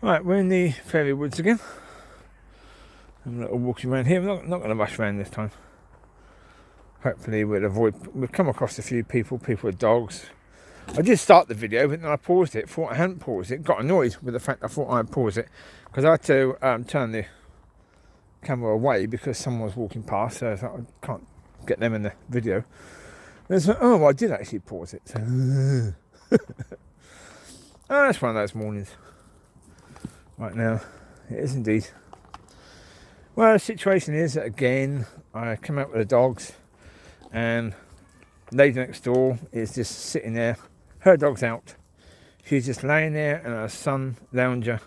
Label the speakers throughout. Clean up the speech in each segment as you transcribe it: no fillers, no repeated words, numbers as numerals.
Speaker 1: Right, we're in the Fairy Woods again. I'm a little walking around here. I'm not going to rush around this time. Hopefully we'll come across a few people with dogs. I did start the video, but then I paused it, thought I hadn't paused it, got annoyed with the fact I thought I had paused it, because I had to turn the camera away because someone was walking past, so I can't get them in the video. And it's like, oh, well, I did actually pause it. So. Oh, that's one of those mornings. Right now, it is indeed. Well, the situation is that, again, I come out with the dogs, and lady next door is just sitting there. Her dog's out. She's just laying there, and her son, Lounger,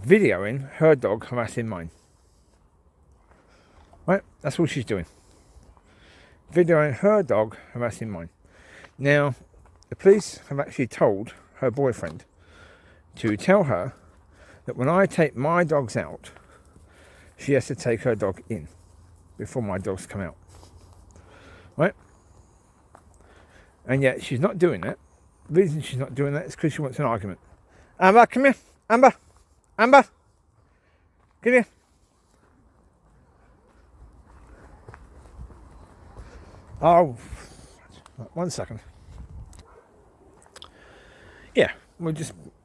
Speaker 1: videoing her dog harassing mine. Right, that's all she's doing. Videoing her dog harassing mine. Now, the police have actually told her boyfriend to tell her that when I take my dogs out, she has to take her dog in before my dogs come out. Right? And yet she's not doing that. The reason she's not doing that is because she wants an argument. Amber, come here. Amber. Amber. Get here. Oh, 1 second. Yeah,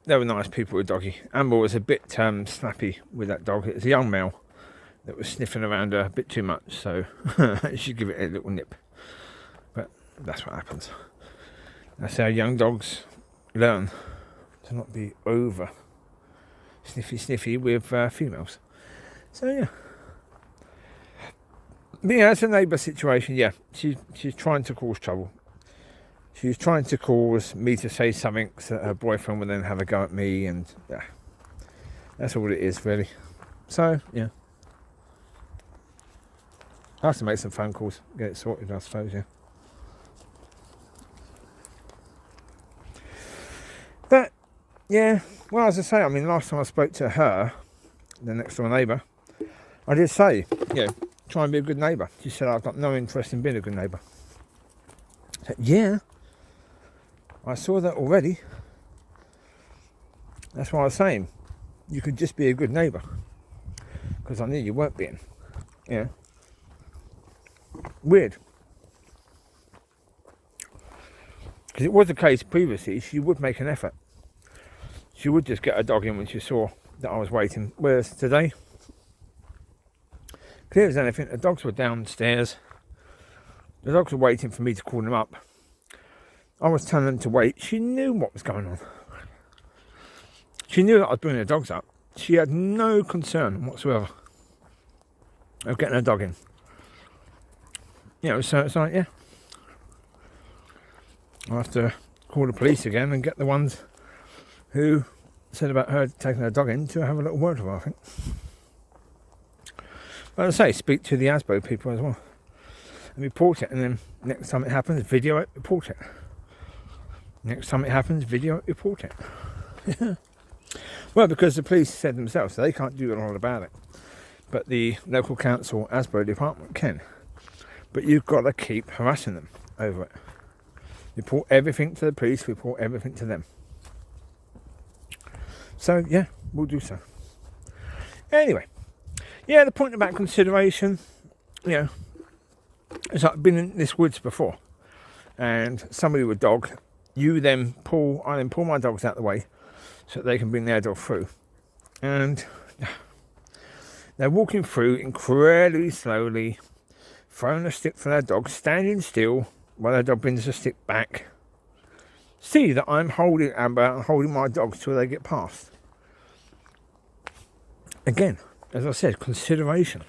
Speaker 1: they were nice people with doggy. Amber was a bit snappy with that dog. It was a young male that was sniffing around her a bit too much, so she give it a little nip. But that's what happens. That's how young dogs learn to not be over sniffy with females. So yeah. But yeah, it's a neighbour situation. Yeah, she's trying to cause trouble. She's trying to cause me to say something so that her boyfriend will then have a go at me, and yeah, that's all it is really. So yeah, I have to make some phone calls, get it sorted, I suppose. Yeah. But yeah, well, as I say, I mean, last time I spoke to her, the next door neighbour, I did say, try and be a good neighbour. She said, I've got no interest in being a good neighbour. I said, yeah, I saw that already. That's why I was saying, you could just be a good neighbour, because I knew you weren't being. Yeah. Weird. Because it was the case previously, she would make an effort. She would just get her dog in when she saw that I was waiting. Whereas today, clear as anything, the dogs were downstairs. The dogs were waiting for me to call them up. I was telling them to wait. She knew what was going on. She knew that I was bringing the dogs up. She had no concern whatsoever of getting her dog in. So it's like, yeah, I'll have to call the police again and get the ones who said about her taking her dog in to have a little word with her, I think. But as I say, speak to the ASBO people as well and report it, and then next time it happens, video it, report it. Next time it happens, video it, report it. Well, because the police said themselves, so they can't do a lot about it. But the local council ASBO department can. But you've got to keep harassing them over it. Report everything to the police, report everything to them. So, yeah, we'll do so. Anyway, yeah, the point about consideration, is I've been in this woods before, and somebody with a dog, I then pull my dogs out of the way so that they can bring their dog through. And they're walking through incredibly slowly, throwing a stick for their dog, standing still while their dog brings the stick back. See that I'm holding Amber and holding my dogs till they get past. Again, as I said, consideration.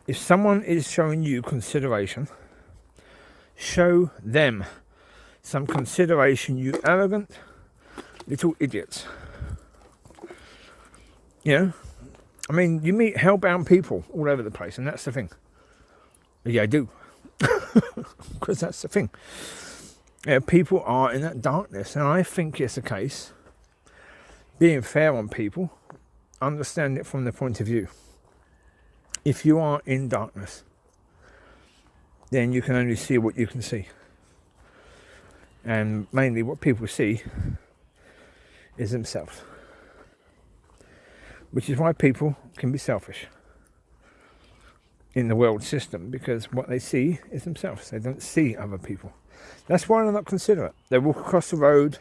Speaker 1: If someone is showing you consideration, show them some consideration, you arrogant little idiots. I mean, you meet hellbound people all over the place, and that's the thing. Yeah, I do. Because that's the thing. People are in that darkness, and I think it's a case, being fair on people, understand it from their point of view. If you are in darkness, then you can only see what you can see. And mainly what people see is themselves. which is why people can be selfish in the world system, because what they see is themselves. They don't see other people. That's why they're not considerate. They walk across the road,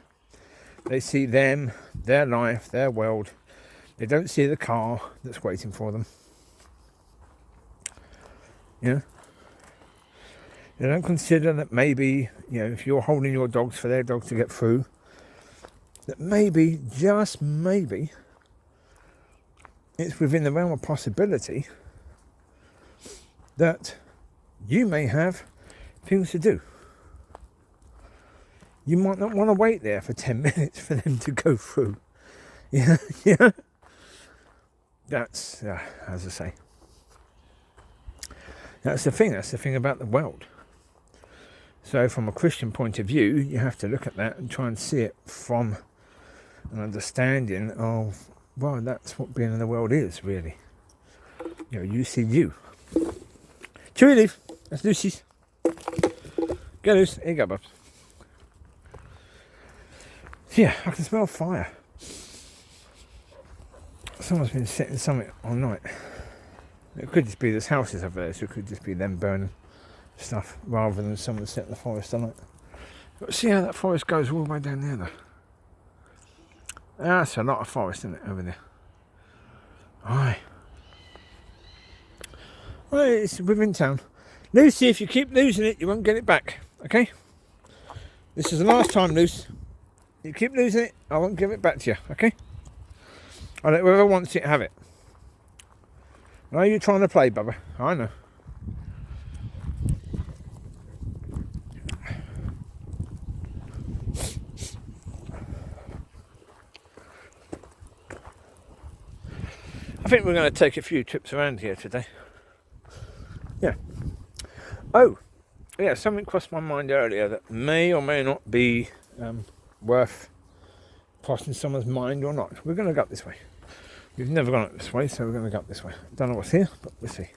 Speaker 1: they see them, their life, their world. They don't see the car that's waiting for them. You know? They don't consider that maybe, if you're holding your dogs for their dogs to get through, that maybe, just maybe, it's within the realm of possibility that you may have things to do. You might not want to wait there for 10 minutes for them to go through. Yeah. That's, as I say, that's the thing. That's the thing about the world. So from a Christian point of view, you have to look at that and try and see it from an understanding of, well, that's what being in the world is, really. You see you. Chewie, leave. That's Lucy's. Go, Lucy. Here you go, bubs. Yeah, I can smell fire. Someone's been setting something all night. It could just be this house is over there, so it could just be them burning stuff rather than someone setting the forest on it. But see how that forest goes all the way down there, though. That's a lot of forest, isn't it, over there? Aye. Well, it's within town. Lucy, if you keep losing it, you won't get it back. Okay? This is the last time, Lucy. You keep losing it, I won't give it back to you. Okay? I'll let whoever wants it have it. I know you're trying to play, Bubba. I know. I think we're going to take a few trips around here today. Yeah. Oh, yeah, something crossed my mind earlier that may or may not be worth crossing someone's mind or not. We're going to go up this way. We've never gone up this way, so we're going to go up this way. Don't know what's here, but we'll see.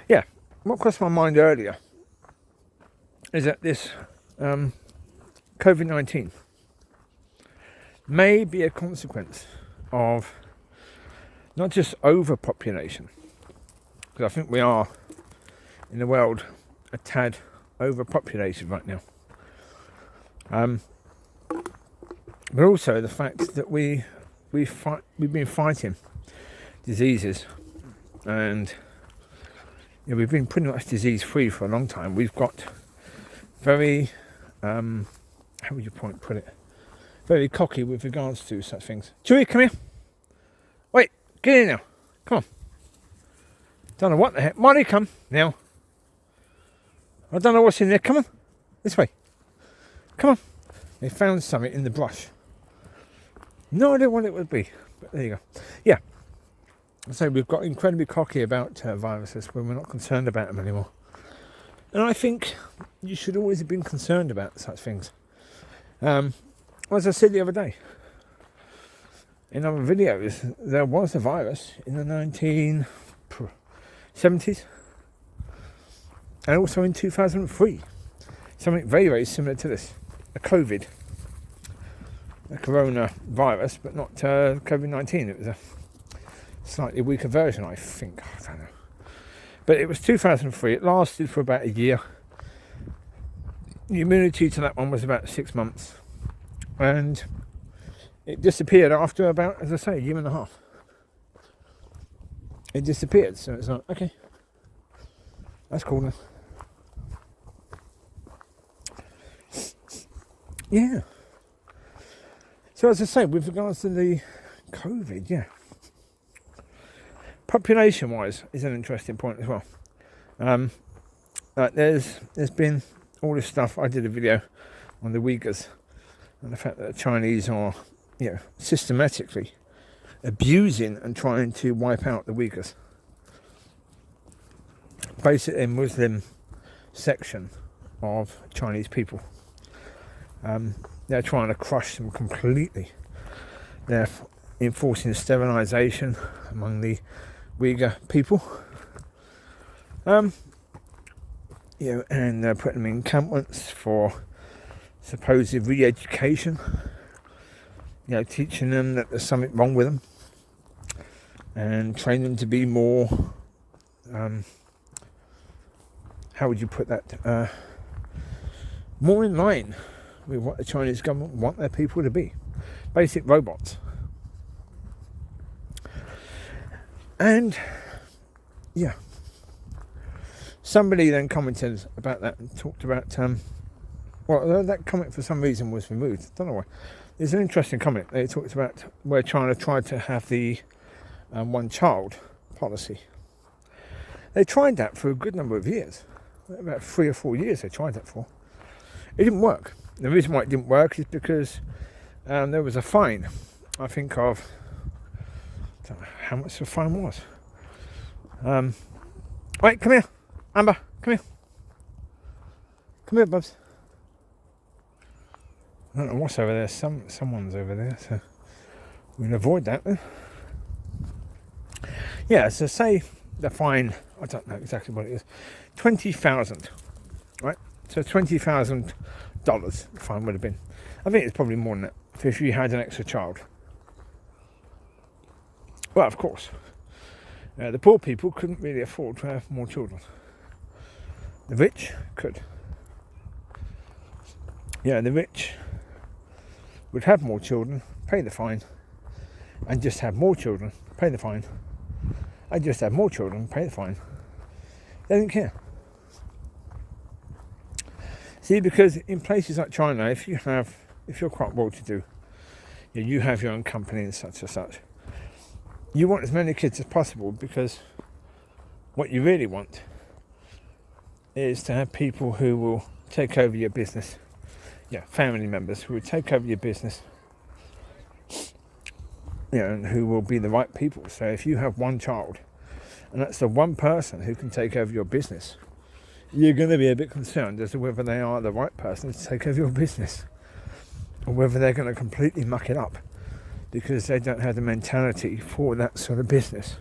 Speaker 1: Yeah, what crossed my mind earlier is that this COVID-19 may be a consequence of not just overpopulation, because I think we are, in the world, a tad overpopulated right now. But also the fact that we've been fighting diseases, and we've been pretty much disease free for a long time. We've got very, how would you put it? Very cocky with regards to such things. Chewie, come here. Wait, get in now. Come on. Don't know what the heck. Mollie, come now. I don't know what's in there. Come on. This way. Come on. They found something in the brush. No idea what it would be. But there you go. Yeah. So we've got incredibly cocky about viruses when we're not concerned about them anymore. And I think you should always have been concerned about such things. As I said the other day, in other videos, there was a virus in the 1970s and also in 2003. Something very, very similar to this. A coronavirus, but not COVID-19. It was a slightly weaker version, I think. I don't know. But it was 2003. It lasted for about a year. The immunity to that one was about 6 months. And it disappeared after about, as I say, a year and a half. It disappeared. So it's like, okay, that's cool now. Yeah. So as I say, with regards to the COVID, yeah. Population-wise is an interesting point as well. There's been all this stuff. I did a video on the Uyghurs and the fact that the Chinese are, systematically abusing and trying to wipe out the Uyghurs. Basically, a Muslim section of Chinese people. They're trying to crush them completely. They're enforcing sterilisation among the Uyghur people. And they're putting them in encampments for supposed re-education. Teaching them that there's something wrong with them. and train them to be more, how would you put that, more in line with what the Chinese government want their people to be. Basic robots. And yeah, somebody then commented about that and talked about, that comment for some reason was removed. I don't know why. There's an interesting comment. They talked about where China tried to have the one child policy. They tried that for a good number of years. About 3 or 4 years they tried that for. It didn't work. The reason why it didn't work is because there was a fine, I think of, I don't know how much the fine was. Wait, come here. Amber, come here. Come here, Bubs. I don't know what's over there. Someone's over there, so we'll avoid that then. Yeah, so say the fine, I don't know exactly what it is, 20,000, right? So $20,000 the fine would have been. I think it's probably more than that if you had an extra child. Well, of course, the poor people couldn't really afford to have more children. The rich could. Yeah, the rich would have more children, pay the fine, and just have more children, pay the fine, and just have more children, pay the fine. They didn't care. See, because in places like China, if you're quite well-to-do, you have your own company and such, you want as many kids as possible, because what you really want is to have people who will take over your business. Yeah, family members who will take over your business, and who will be the right people. So if you have one child, and that's the one person who can take over your business, you're going to be a bit concerned as to whether they are the right person to take over your business, or whether they're going to completely muck it up because they don't have the mentality for that sort of business.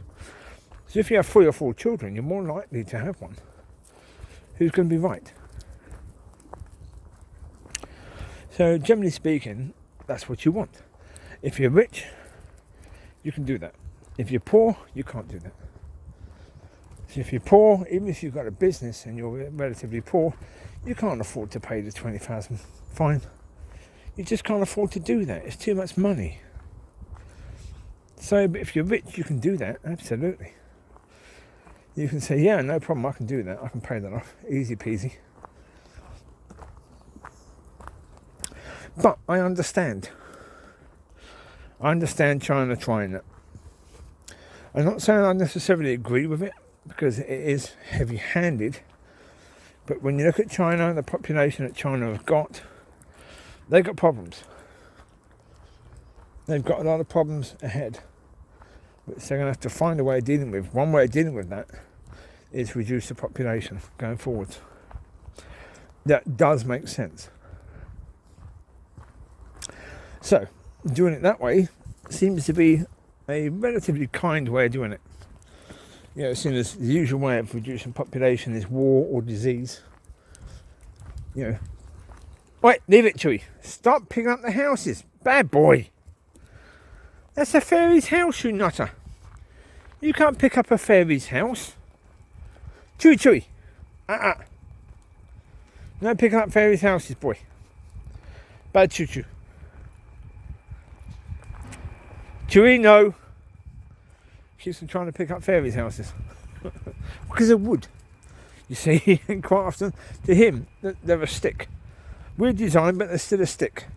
Speaker 1: So if you have 3 or 4 children, you're more likely to have one who's going to be right. So generally speaking, that's what you want. If you're rich, you can do that. If you're poor, you can't do that. So if you're poor, even if you've got a business and you're relatively poor, you can't afford to pay the 20,000 fine. You just can't afford to do that. It's too much money. So but if you're rich, you can do that, absolutely. You can say, yeah, no problem, I can do that. I can pay that off, easy peasy. But I understand China trying that. I'm not saying I necessarily agree with it, because it is heavy-handed. But when you look at China, the population that China have got, they've got problems. They've got a lot of problems ahead, which they're going to have to find a way of dealing with. One way of dealing with that is reduce the population going forward. That does make sense. So, doing it that way seems to be a relatively kind way of doing it. As soon as the usual way of reducing population is war or disease. Wait, leave it, Chewie. Stop picking up the houses. Bad boy. That's a fairy's house, you nutter. You can't pick up a fairy's house. Chewie. No picking up fairy's houses, boy. Bad choo-choo. Chewie, no. Keeps on trying to pick up fairies' houses. Because of wood. You see, and quite often, to him, they're a stick. Weird design, but they're still a stick.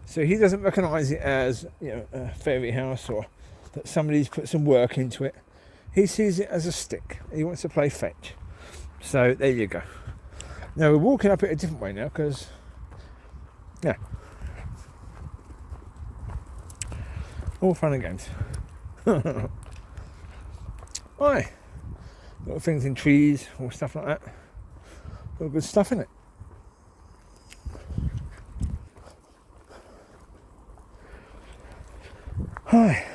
Speaker 1: So he doesn't recognise it as, a fairy house, or that somebody's put some work into it. He sees it as a stick. He wants to play fetch. So there you go. Now we're walking up it a different way now, because, all fun and games. Aye. Little things in trees or stuff like that. All good stuff in it. Hi.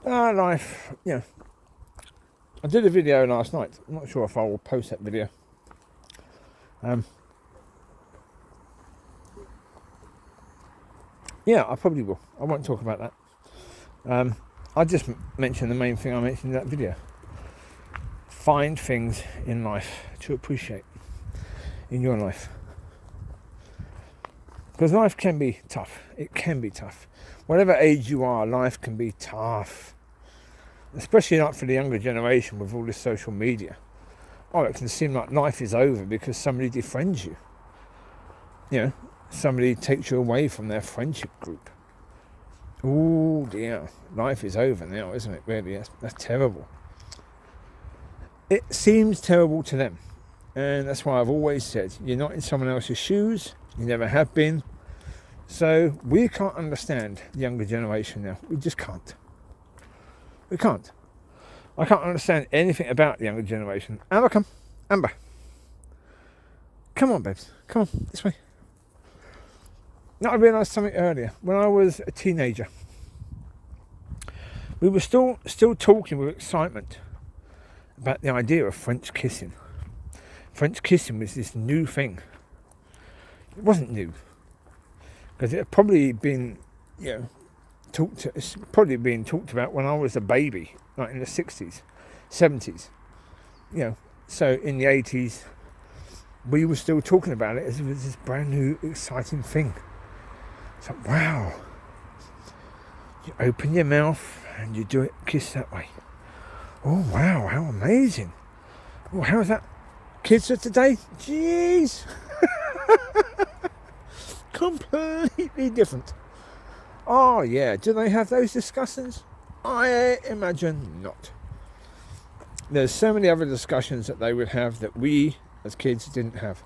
Speaker 1: Life, I did a video last night. I'm not sure if I will post that video. Yeah, I probably will. I won't talk about that. I'll just mention the main thing I mentioned in that video. Find things in life to appreciate in your life. Because life can be tough. It can be tough. Whatever age you are, life can be tough. Especially not for the younger generation with all this social media. Oh, it can seem like life is over because somebody defriends you. You know, somebody takes you away from their friendship group. Oh dear, life is over now, isn't it? Really, that's terrible. It seems terrible to them. And that's why I've always said, you're not in someone else's shoes. You never have been. So we can't understand the younger generation now. We just can't. We can't. I can't understand anything about the younger generation. Amber, come. Amber. Come on, babes. Come on, this way. Now, I realised something earlier. When I was a teenager, we were still talking with excitement about the idea of French kissing. French kissing was this new thing. It wasn't new. Because it had probably been, it's probably been talked about when I was a baby, like in the 60s, 70s. So in the 80s, we were still talking about it as it was this brand new, exciting thing. It's like, wow. You open your mouth and you do it, kiss that way. Oh, wow, how amazing. Oh, how is that? Kids of today? Jeez. Completely different. Oh, yeah. Do they have those discussions? I imagine not. There's so many other discussions that they would have that we, as kids, didn't have.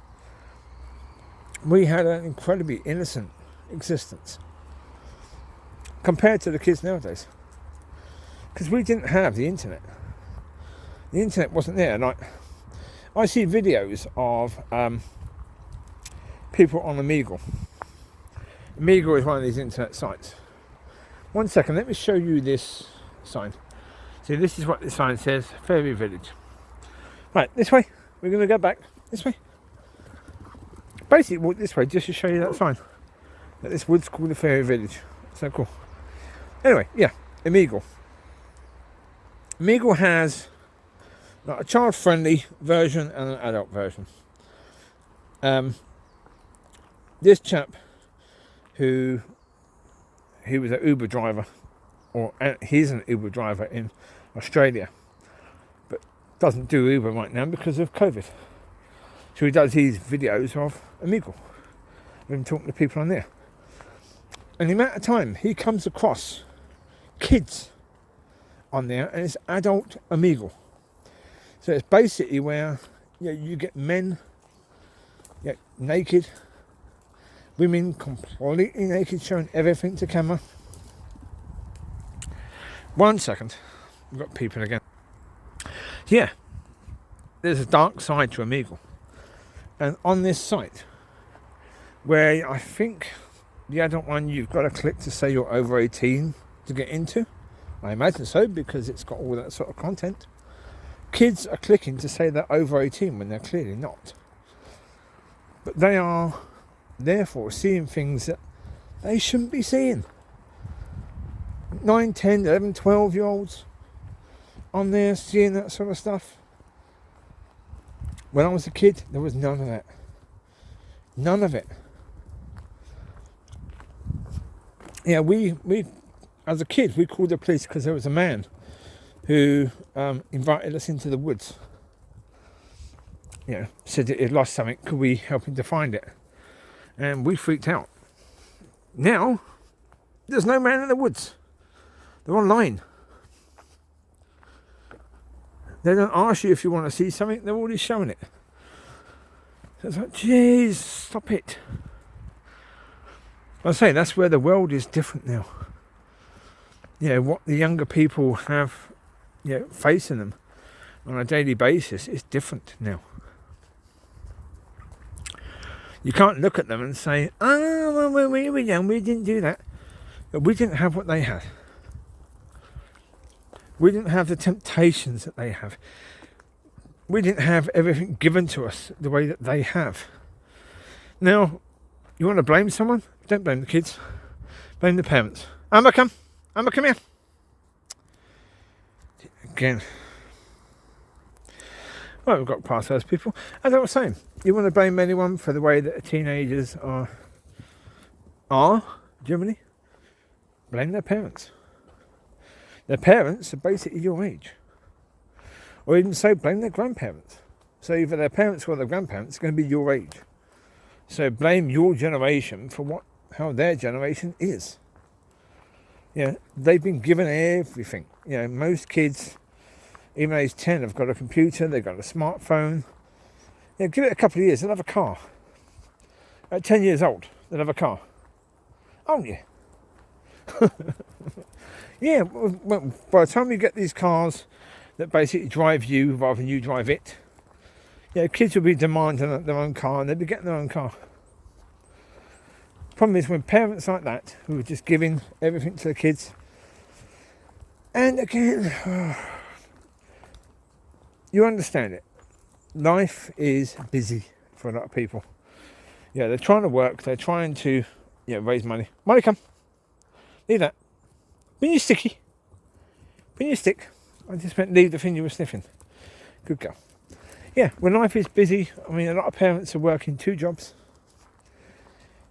Speaker 1: We had an incredibly innocent existence compared to the kids nowadays. Because we didn't have the internet. The internet wasn't there. Like, I see videos of people on Omegle. Omegle is one of these internet sites. 1 second, let me show you this sign. See, this is what the sign says, Fairy Village. Right, this way. We're going to go back. This way. Basically, walk this way just to show you that sign. That this wood's called the Fairy Village. So cool. Anyway, yeah, Omegle. Omegle has a child-friendly version and an adult version. This chap who was an Uber driver, or he's an Uber driver in Australia, but doesn't do Uber right now because of COVID. So he does these videos of Omegle, of him talking to people on there. And the amount of time he comes across kids on there, and it's adult Omegle. So it's basically where you get men naked, women completely naked, showing everything to camera. 1 second, we've got people again. Yeah, there's a dark side to Omegle. And on this site, where I think the adult one you've got to click to say you're over 18 to get into. I imagine so, because it's got all that sort of content. Kids are clicking to say they're over 18 when they're clearly not. But they are therefore seeing things that they shouldn't be seeing. 9, 10, 11, 12-year-olds on there seeing that sort of stuff. When I was a kid, there was none of that. None of it. Yeah, we as a kid, we called the police because there was a man who invited us into the woods. Said that he'd lost something. Could we help him to find it? And we freaked out. Now, there's no man in the woods. They're online. They don't ask you if you want to see something. They're already showing it. So it's like, jeez, stop it. I say that's where the world is different now. What the younger people have, facing them on a daily basis is different now. You can't look at them and say, "Oh, well, when we were young, we didn't do that." But we didn't have what they had. We didn't have the temptations that they have. We didn't have everything given to us the way that they have. Now, you want to blame someone? Don't blame the kids. Blame the parents. Amber, come. Amber, come here. Again. Well, we've got past those people. As I was saying, you want to blame anyone for the way that teenagers are generally? Blame their parents. Their parents are basically your age. Or even so, blame their grandparents. So either their parents or their grandparents are going to be your age. So blame your generation for how their generation is. They've been given everything. Most kids, even age 10, have got a computer, they've got a smartphone. Give it a couple of years, they'll have a car. At 10 years old, they'll have a car. Aren't you? Well, by the time you get these cars that basically drive you rather than you drive it, kids will be demanding their own car and they'll be getting their own car. Problem is when parents like that, who are just giving everything to the kids, and again, you understand it. Life is busy for a lot of people. They're trying to work, they're trying to raise money. Mollie, come. Leave that. Bring your sticky. Bring your stick. I just meant leave the thing you were sniffing. Good girl. When life is busy, a lot of parents are working 2 jobs.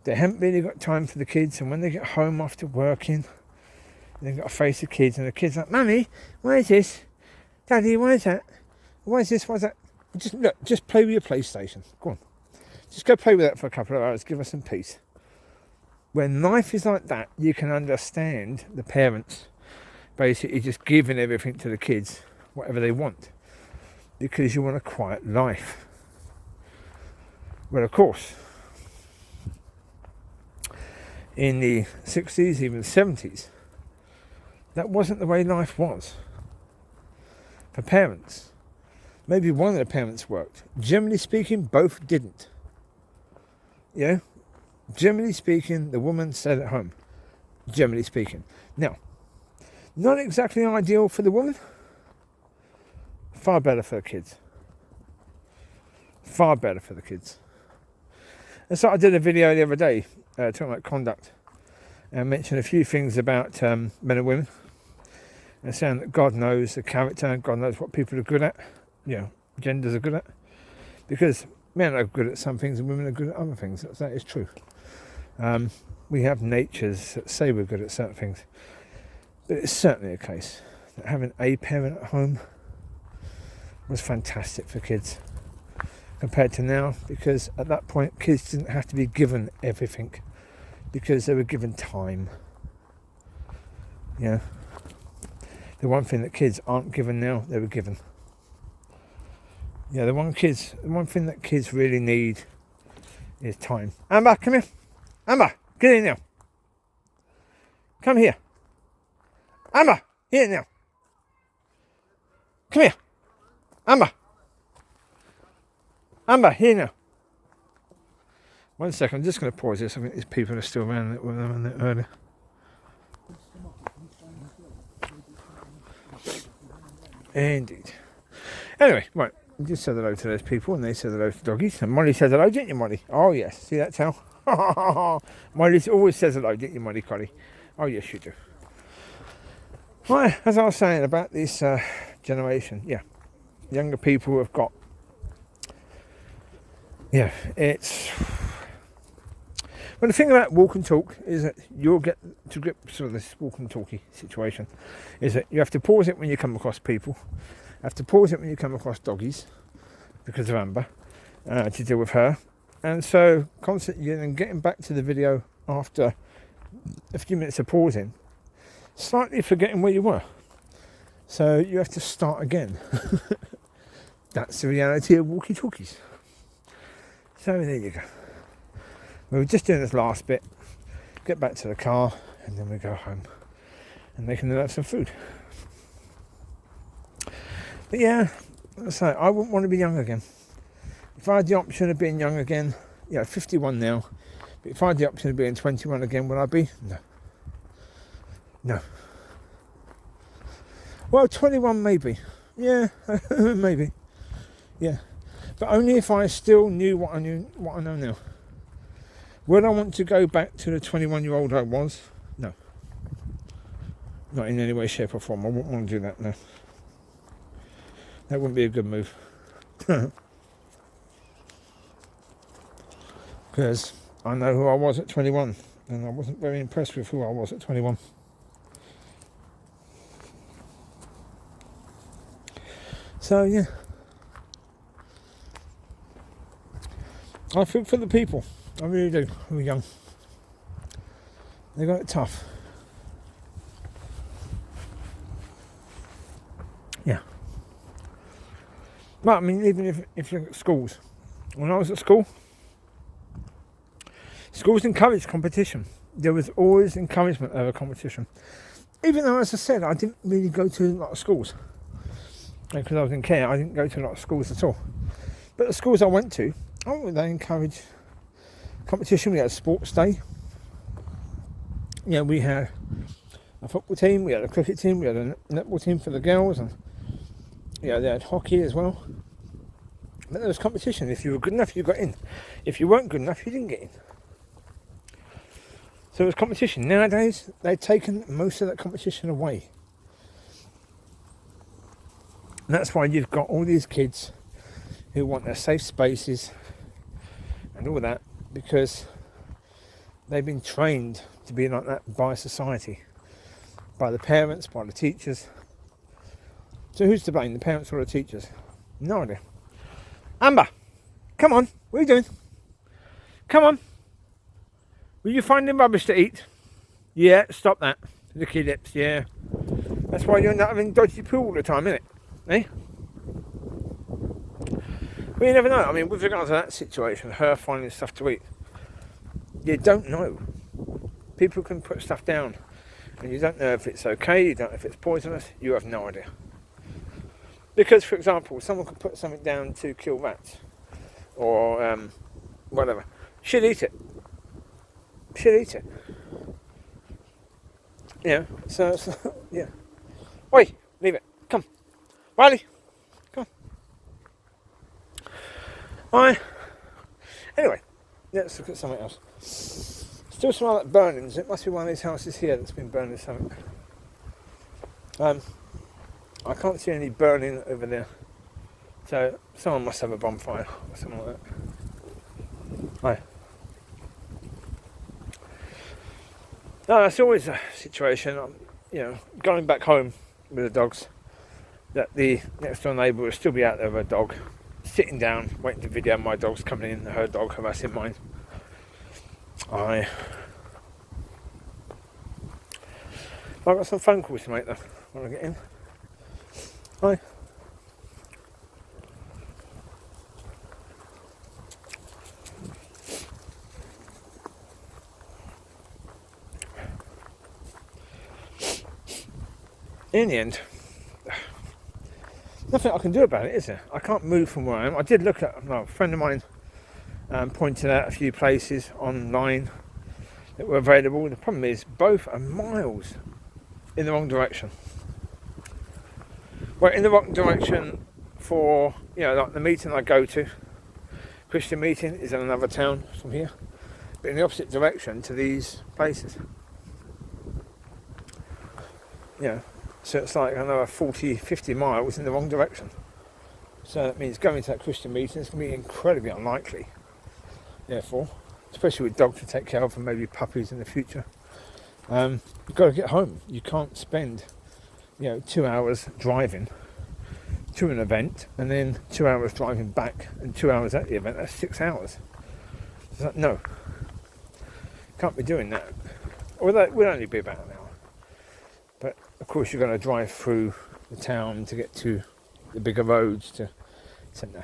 Speaker 1: They haven't really got time for the kids, and when they get home after working, they've got to face the kids, and the kids are like, Mummy, what is this? Daddy, what is that? What is this? What is that? Just play with your PlayStation. Go on. Just go play with that for a couple of hours. Give us some peace. When life is like that, you can understand the parents basically just giving everything to the kids, whatever they want, because you want a quiet life. Well, of course, in the 60s, even 70s, that wasn't the way life was. For parents, maybe one of the parents worked. Generally speaking, both didn't. Generally speaking, the woman stayed at home. Generally speaking. Now, not exactly ideal for the woman. Far better for the kids. Far better for the kids. And so I did a video the other day talking about conduct and mentioned a few things about men and women, and saying that God knows the character, God knows what people are good at, genders are good at, because men are good at some things and women are good at other things. That is true. We have natures that say we're good at certain things, but it's certainly a case that having a parent at home was fantastic for kids compared to now, because at that point kids didn't have to be given everything, because they were given time. The one thing that kids aren't given now, they were given. The one thing that kids really need is time. Amber, come here. Amber, get in now. Come here. Amber, here now. Come here. Amber. Amber, here now. 1 second, I'm just going to pause this. I think these people are still around earlier. Indeed. Anyway, right. I just said hello to those people, and they said hello to doggies. And Mollie said hello, didn't you, Mollie? Oh, yes. See that tail? Mollie always says hello, didn't you, Mollie Collie? Oh, yes, you do. Right, as I was saying about this generation, younger people have got, it's... Well, the thing about walk and talk is that you'll get to grips with this walk and talky situation, is that you have to pause it when you come across people. You have to pause it when you come across doggies, because of Amber, to deal with her. And so constantly then getting back to the video after a few minutes of pausing, slightly forgetting where you were. So you have to start again. That's the reality of walkie-talkies. So there you go. We were just doing this last bit, get back to the car, and then we go home and they can have some food. But I wouldn't want to be young again. If I had the option of being young again, 51 now, but if I had the option of being 21 again, would I be? No. Well, 21 maybe. Maybe. But only if I still knew what I know now. Would I want to go back to the 21-year-old I was? No. Not in any way, shape or form. I wouldn't want to do that, no. That wouldn't be a good move. Because I know who I was at 21, and I wasn't very impressed with who I was at 21. So, yeah. I feel for the people. I really do, who are young. They got it tough. Yeah. But, I mean, even if you look at schools. When I was at school, schools encouraged competition. There was always encouragement over competition. Even though, as I said, I didn't really go to a lot of schools. Because I was in care, I didn't go to a lot of schools at all. But the schools I went to, they encouraged competition. We had a sports day. We had a football team, we had a cricket team, we had a netball team for the girls, and they had hockey as well. But there was competition. If you were good enough, you got in. If you weren't good enough, you didn't get in. So it was competition. Nowadays, they've taken most of that competition away. And that's why you've got all these kids who want their safe spaces and all that, because they've been trained to be like that by society, by the parents, by the teachers. So who's to blame, the parents or the teachers? No idea. Amber, come on, what are you doing? Come on. Will you find him rubbish to eat? Yeah, stop that. Licky lips, yeah. That's why you end up having dodgy poo all the time, innit? Eh? Well, you never know. I mean, with regards to that situation, her finding stuff to eat, you don't know. People can put stuff down, and you don't know if it's okay, you don't know if it's poisonous, you have no idea. Because, for example, someone could put something down to kill rats, or whatever. She'd eat it. So yeah. Oi, leave it. Come. Riley, come. Anyway, let's look at something else. Still smell like burnings. It must be one of these houses here that's been burning something. I can't see any burning over there. So someone must have a bonfire or something like that. No, that's always a situation, going back home with the dogs, that the next door neighbour will still be out there with a dog, sitting down, waiting to video my dogs coming in, her dog harassing mine. I've got some phone calls to make though, when I get in. Hi. In the end, nothing I can do about it, is there? I can't move from where I am. I did look at, a friend of mine pointed out a few places online that were available. The problem is, both are miles in the wrong direction. Well, in the wrong direction for, like the meeting I go to, Christian meeting, is in another town from here, but in the opposite direction to these places. So it's like another 40, 50 miles in the wrong direction. So that means going to that Christian meeting is going to be incredibly unlikely. Therefore, especially with dogs to take care of and maybe puppies in the future, you've got to get home. You can't spend, 2 hours driving to an event and then 2 hours driving back and 2 hours at the event. That's 6 hours. It's like, no, can't be doing that. Or that would only be about an hour. But of course, you're going to drive through the town to get to the bigger roads to no.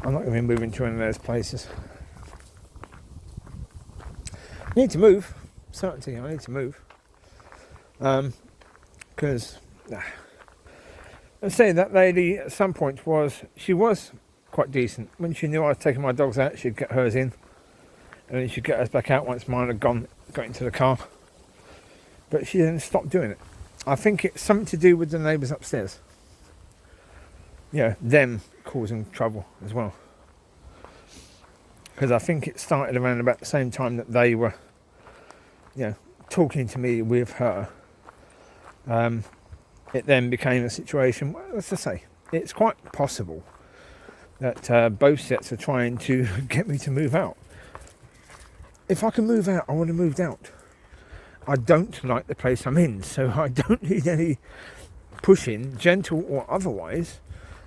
Speaker 1: I'm not going to be moving to one of those places. I need to move. Certainly, I need to move. Because I'd say that lady at some point she was quite decent. When she knew I was taking my dogs out, she'd get hers in, and then she'd get us back out once mine had got into the car. But she didn't stop doing it. I think it's something to do with the neighbours upstairs. Them causing trouble as well. Because I think it started around about the same time that they were, talking to me with her, it then became a situation, well, let's just say, it's quite possible that both sets are trying to get me to move out. If I can move out, I want to move out. I don't like the place I'm in, so I don't need any pushing, gentle or otherwise,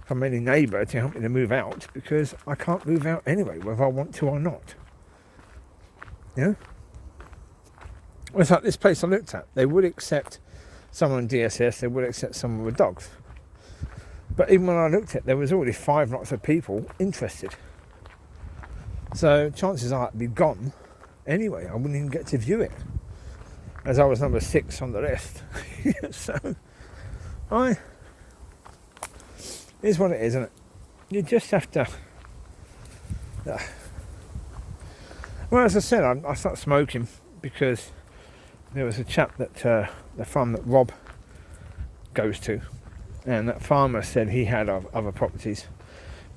Speaker 1: from any neighbour to help me to move out, because I can't move out anyway, whether I want to or not. Yeah? Well, it's like this place I looked at. They would accept someone on DSS, they would accept someone with dogs. But even when I looked at it, there was already 5 lots of people interested. So chances are I'd be gone anyway. I wouldn't even get to view it, as I was number 6 on the list. So, it is what it is, isn't it? You just have to... Well, as I said, I started smoking because there was a chap that the farm that Rob goes to, and that farmer said he had other properties,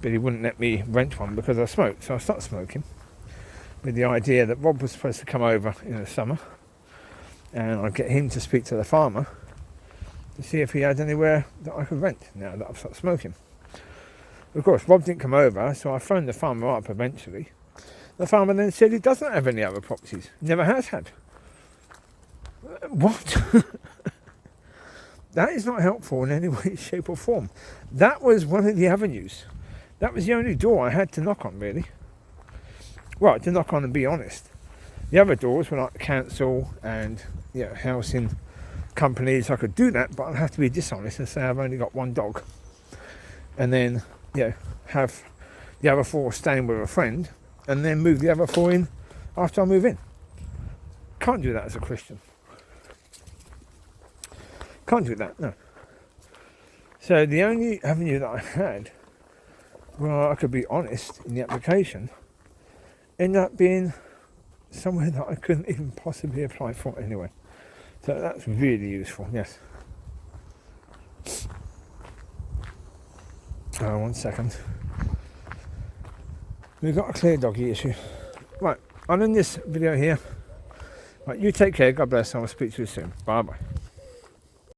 Speaker 1: but he wouldn't let me rent one because I smoked. So I started smoking with the idea that Rob was supposed to come over in the summer, and I'd get him to speak to the farmer to see if he had anywhere that I could rent now that I've started smoking. Of course, Rob didn't come over, so I phoned the farmer up eventually. The farmer then said he doesn't have any other properties, never has had. What? That is not helpful in any way, shape or form. That was one of the avenues. That was the only door I had to knock on, really. Well, to knock on and be honest. The other doors were like the council and housing companies. I could do that, but I'd have to be dishonest and say I've only got 1 dog. And then, have the other 4 staying with a friend, and then move the other 4 in after I move in. Can't do that as a Christian. Can't do that, no. So the only avenue that I had, where I could be honest in the application, ended up being somewhere that I couldn't even possibly apply for anyway. So that's really useful, yes. 1 second. We've got a clear doggy issue. Right, I'll end this video here. Right, you take care, God bless, and I'll speak to you soon. Bye bye.